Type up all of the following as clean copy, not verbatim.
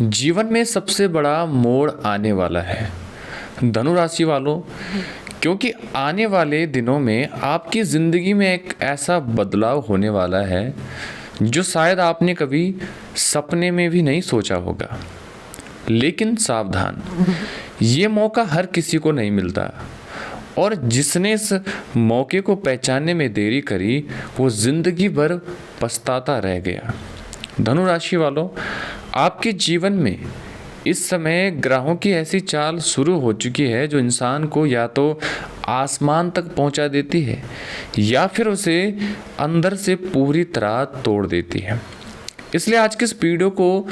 जीवन में सबसे बड़ा मोड़ आने वाला है धनु राशि वालों, क्योंकि आने वाले दिनों में आपकी ज़िंदगी में एक ऐसा बदलाव होने वाला है जो शायद आपने कभी सपने में भी नहीं सोचा होगा। लेकिन सावधान, ये मौका हर किसी को नहीं मिलता और जिसने इस मौके को पहचानने में देरी करी वो ज़िंदगी भर पछताता रह गया। धनु राशि वालों, आपके जीवन में इस समय ग्रहों की ऐसी चाल शुरू हो चुकी है जो इंसान को या तो आसमान तक पहुंचा देती है या फिर उसे अंदर से पूरी तरह तोड़ देती है। इसलिए आज के इस वीडियो को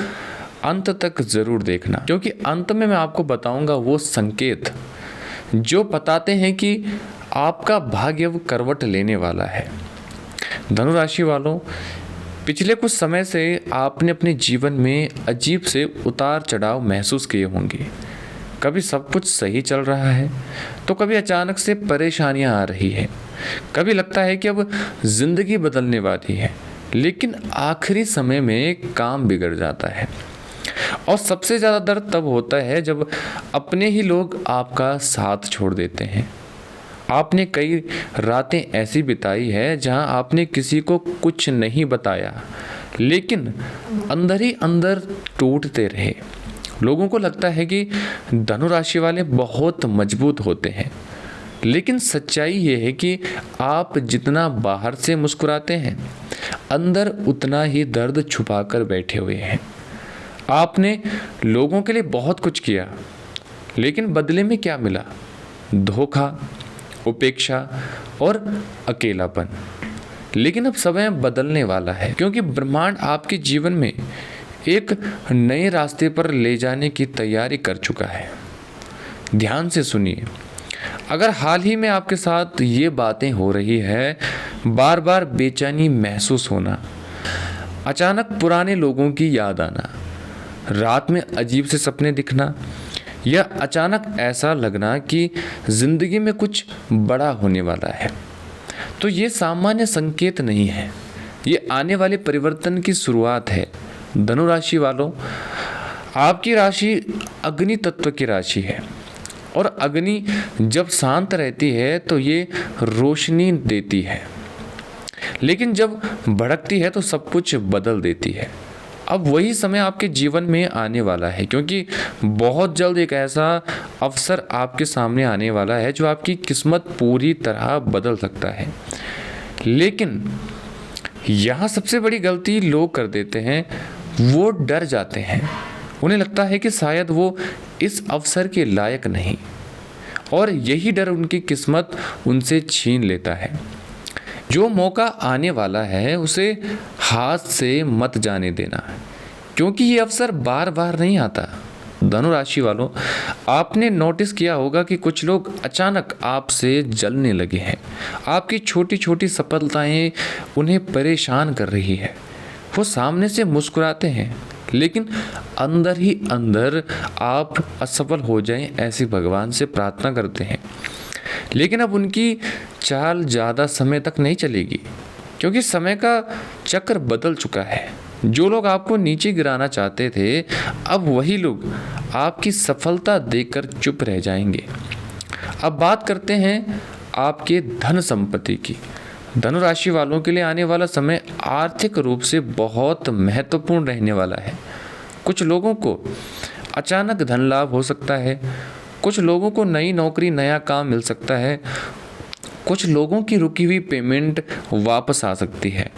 अंत तक ज़रूर देखना, क्योंकि अंत में मैं आपको बताऊंगा वो संकेत जो बताते हैं कि आपका भाग्य अब करवट लेने वाला है। धनु राशि वालों, पिछले कुछ समय से आपने अपने जीवन में अजीब से उतार चढ़ाव महसूस किए होंगे। कभी सब कुछ सही चल रहा है तो कभी अचानक से परेशानियां आ रही है। कभी लगता है कि अब जिंदगी बदलने वाली है, लेकिन आखिरी समय में काम बिगड़ जाता है। और सबसे ज़्यादा दर्द तब होता है जब अपने ही लोग आपका साथ छोड़ देते हैं। आपने कई रातें ऐसी बिताई है जहां आपने किसी को कुछ नहीं बताया, लेकिन अंदर ही अंदर टूटते रहे। लोगों को लगता है कि धनु राशि वाले बहुत मजबूत होते हैं, लेकिन सच्चाई ये है कि आप जितना बाहर से मुस्कुराते हैं, अंदर उतना ही दर्द छुपा कर बैठे हुए हैं। आपने लोगों के लिए बहुत कुछ किया, लेकिन बदले में क्या मिला? धोखा, उपेक्षा और अकेलापन। लेकिन अब समय बदलने वाला है, क्योंकि ब्रह्मांड आपके जीवन में एक नए रास्ते पर ले जाने की तैयारी कर चुका है। ध्यान से सुनिए। अगर हाल ही में आपके साथ ये बातें हो रही है, बार बार बेचैनी महसूस होना, अचानक पुराने लोगों की याद आना, रात में अजीब से सपने दिखना या अचानक ऐसा लगना कि ज़िंदगी में कुछ बड़ा होने वाला है, तो ये सामान्य संकेत नहीं है, ये आने वाले परिवर्तन की शुरुआत है। धनु राशि वालों, आपकी राशि अग्नि तत्व की राशि है और अग्नि जब शांत रहती है तो ये रोशनी देती है, लेकिन जब भड़कती है तो सब कुछ बदल देती है। अब वही समय आपके जीवन में आने वाला है, क्योंकि बहुत जल्द एक ऐसा अवसर आपके सामने आने वाला है जो आपकी किस्मत पूरी तरह बदल सकता है। लेकिन यहाँ सबसे बड़ी गलती लोग कर देते हैं, वो डर जाते हैं। उन्हें लगता है कि शायद वो इस अवसर के लायक नहीं, और यही डर उनकी किस्मत उनसे छीन लेता है। जो मौका आने वाला है उसे हाथ से मत जाने देना, क्योंकि ये अवसर बार बार नहीं आता। धनु राशि वालों, आपने नोटिस किया होगा कि कुछ लोग अचानक आपसे जलने लगे हैं। आपकी छोटी छोटी सफलताएं उन्हें परेशान कर रही है। वो सामने से मुस्कुराते हैं, लेकिन अंदर ही अंदर आप असफल हो जाएं ऐसी भगवान से प्रार्थना करते हैं। लेकिन अब उनकी चाल ज़्यादा समय तक नहीं चलेगी, क्योंकि समय का चक्र बदल चुका है। जो लोग आपको नीचे गिराना चाहते थे, अब वही लोग आपकी सफलता देखकर चुप रह जाएंगे। अब बात करते हैं आपके धन संपत्ति की। धनु राशि वालों के लिए आने वाला समय आर्थिक रूप से बहुत महत्वपूर्ण रहने वाला है। कुछ लोगों को अचानक धन लाभ हो सकता है, कुछ लोगों को नई नौकरी, नया काम मिल सकता है, कुछ लोगों की रुकी हुई पेमेंट वापस आ सकती है,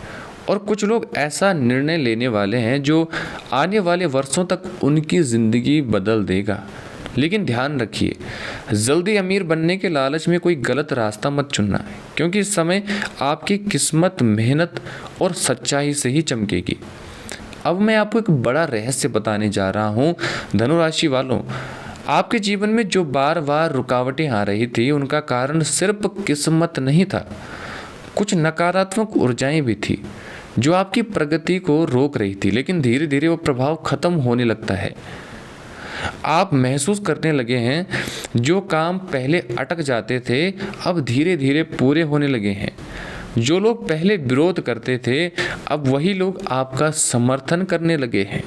और कुछ लोग ऐसा निर्णय लेने वाले हैं जो आने वाले वर्षों तक उनकी ज़िंदगी बदल देगा। लेकिन ध्यान रखिए, जल्दी अमीर बनने के लालच में कोई गलत रास्ता मत चुनना, क्योंकि इस समय आपकी किस्मत मेहनत और सच्चाई से ही चमकेगी। अब मैं आपको एक बड़ा रहस्य बताने जा रहा हूँ। धनु राशि वालों, आपके जीवन में जो बार बार रुकावटें आ रही थी, उनका कारण सिर्फ किस्मत नहीं था। कुछ नकारात्मक ऊर्जाएं भी थी जो आपकी प्रगति को रोक रही थी, लेकिन धीरे धीरे वो प्रभाव खत्म होने लगता है। आप महसूस करने लगे हैं जो काम पहले अटक जाते थे अब धीरे धीरे पूरे होने लगे हैं। जो लोग पहले विरोध करते थे, अब वही लोग आपका समर्थन करने लगे हैं।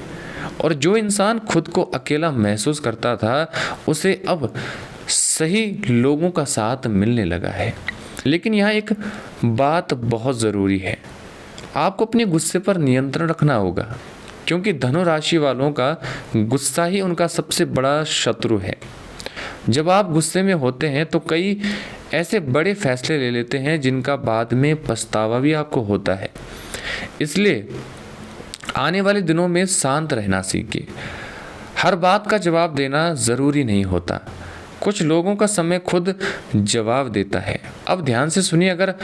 और जो इंसान खुद को अकेला महसूस करता था उसे अब सही लोगों का साथ मिलने लगा है। लेकिन यहाँ एक बात बहुत ज़रूरी है, आपको अपने गुस्से पर नियंत्रण रखना होगा, क्योंकि धनु राशि वालों का गुस्सा ही उनका सबसे बड़ा शत्रु है। जब आप गुस्से में होते हैं तो कई ऐसे बड़े फैसले ले लेते हैं जिनका बाद में पछतावा भी आपको होता है। इसलिए आने वाले दिनों में शांत रहना सीखिए। हर बात का जवाब देना ज़रूरी नहीं होता, कुछ लोगों का समय खुद जवाब देता है। अब ध्यान से सुनिए, अगर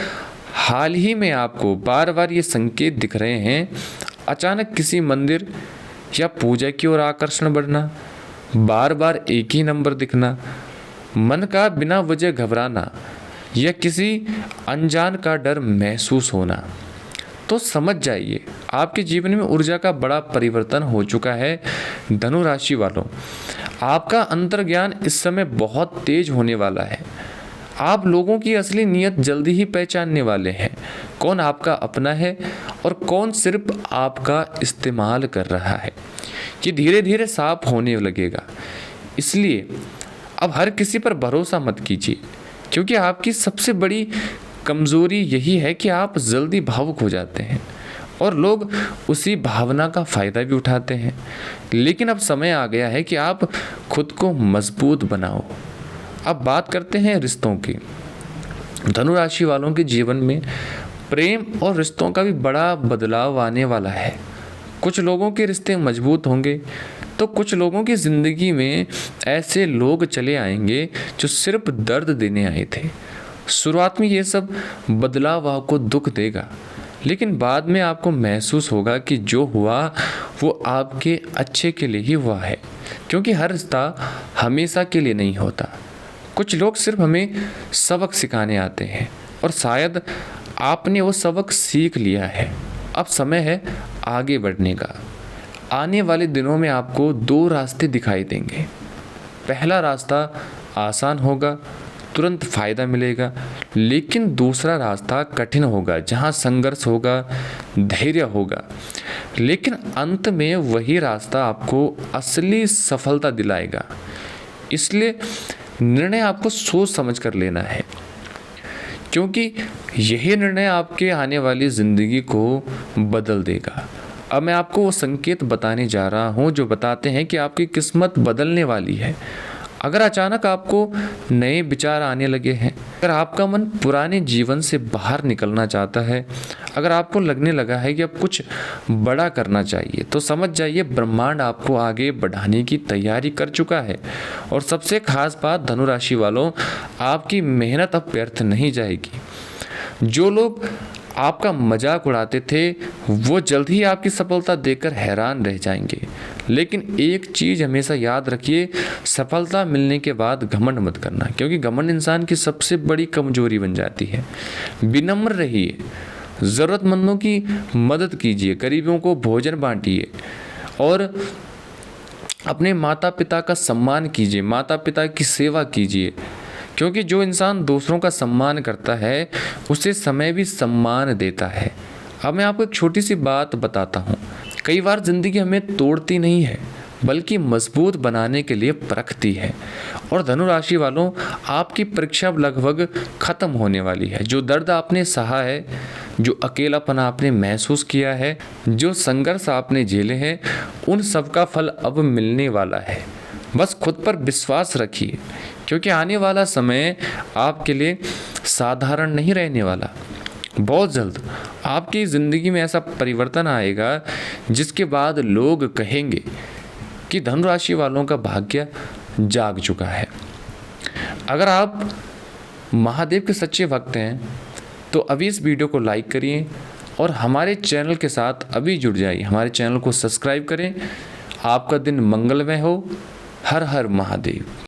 हाल ही में आपको बार बार ये संकेत दिख रहे हैं, अचानक किसी मंदिर या पूजा की ओर आकर्षण बढ़ना, बार बार एक ही नंबर दिखना, मन का बिना वजह घबराना या किसी अनजान का डर महसूस होना, तो समझ जाइए आपके जीवन में ऊर्जा का बड़ा परिवर्तन हो चुका है। धनु राशि वालों, आपका अंतर्ज्ञान इस समय बहुत तेज होने वाला है। आप लोगों की असली नीयत जल्दी ही पहचानने वाले हैं, कौन आपका अपना है और कौन सिर्फ आपका इस्तेमाल कर रहा है। ये धीरे धीरे साफ होने लगेगा। इसलिए अब हर किसी पर भरोसा मत कीजिए, क्योंकि आपकी सबसे बड़ी कमज़ोरी यही है कि आप जल्दी भावुक हो जाते हैं और लोग उसी भावना का फ़ायदा भी उठाते हैं। लेकिन अब समय आ गया है कि आप खुद को मजबूत बनाओ। अब बात करते हैं रिश्तों की। धनु राशि वालों के जीवन में प्रेम और रिश्तों का भी बड़ा बदलाव आने वाला है। कुछ लोगों के रिश्ते मजबूत होंगे तो कुछ लोगों की ज़िंदगी में ऐसे लोग चले आएंगे जो सिर्फ दर्द देने आए थे। शुरुआत में ये सब बदलाव आपको दुख देगा, लेकिन बाद में आपको महसूस होगा कि जो हुआ वो आपके अच्छे के लिए ही हुआ है, क्योंकि हर रिश्ता हमेशा के लिए नहीं होता। कुछ लोग सिर्फ हमें सबक सिखाने आते हैं और शायद आपने वो सबक सीख लिया है। अब समय है आगे बढ़ने का। आने वाले दिनों में आपको दो रास्ते दिखाई देंगे। पहला रास्ता आसान होगा, तुरंत फ़ायदा मिलेगा, लेकिन दूसरा रास्ता कठिन होगा, जहाँ संघर्ष होगा, धैर्य होगा, लेकिन अंत में वही रास्ता आपको असली सफलता दिलाएगा। इसलिए निर्णय आपको सोच समझ कर लेना है, क्योंकि यही निर्णय आपके आने वाली ज़िंदगी को बदल देगा। अब मैं आपको वो संकेत बताने जा रहा हूँ जो बताते हैं कि आपकी किस्मत बदलने वाली है। अगर अचानक आपको नए विचार आने लगे हैं, अगर आपका मन पुराने जीवन से बाहर निकलना चाहता है, अगर आपको लगने लगा है कि अब कुछ बड़ा करना चाहिए, तो समझ जाइए ब्रह्मांड आपको आगे बढ़ाने की तैयारी कर चुका है। और सबसे खास बात धनु राशि वालों, आपकी मेहनत अब व्यर्थ नहीं जाएगी। जो लोग आपका मजाक उड़ाते थे वो जल्द ही आपकी सफलता देखकर हैरान रह जाएंगे। लेकिन एक चीज़ हमेशा याद रखिए, सफलता मिलने के बाद घमंड मत करना, क्योंकि घमंड इंसान की सबसे बड़ी कमजोरी बन जाती है। विनम्र रहिए, ज़रूरतमंदों की मदद कीजिए, गरीबों को भोजन बांटिए और अपने माता पिता का सम्मान कीजिए, माता पिता की सेवा कीजिए, क्योंकि जो इंसान दूसरों का सम्मान करता है उसे समय भी सम्मान देता है। अब मैं आपको एक छोटी सी बात बताता हूँ। कई बार ज़िंदगी हमें तोड़ती नहीं है, बल्कि मजबूत बनाने के लिए परखती है। और धनु राशि वालों, आपकी परीक्षा लगभग ख़त्म होने वाली है। जो दर्द आपने सहा है, जो अकेलापन आपने महसूस किया है, जो संघर्ष आपने झेले हैं, उन सब का फल अब मिलने वाला है। बस खुद पर विश्वास रखिए, क्योंकि आने वाला समय आपके लिए साधारण नहीं रहने वाला। बहुत जल्द आपकी ज़िंदगी में ऐसा परिवर्तन आएगा जिसके बाद लोग कहेंगे कि धनु राशि वालों का भाग्य जाग चुका है। अगर आप महादेव के सच्चे भक्त हैं तो अभी इस वीडियो को लाइक करिए और हमारे चैनल के साथ अभी जुड़ जाइए। हमारे चैनल को सब्सक्राइब करें। आपका दिन मंगलमय हो। हर हर महादेव।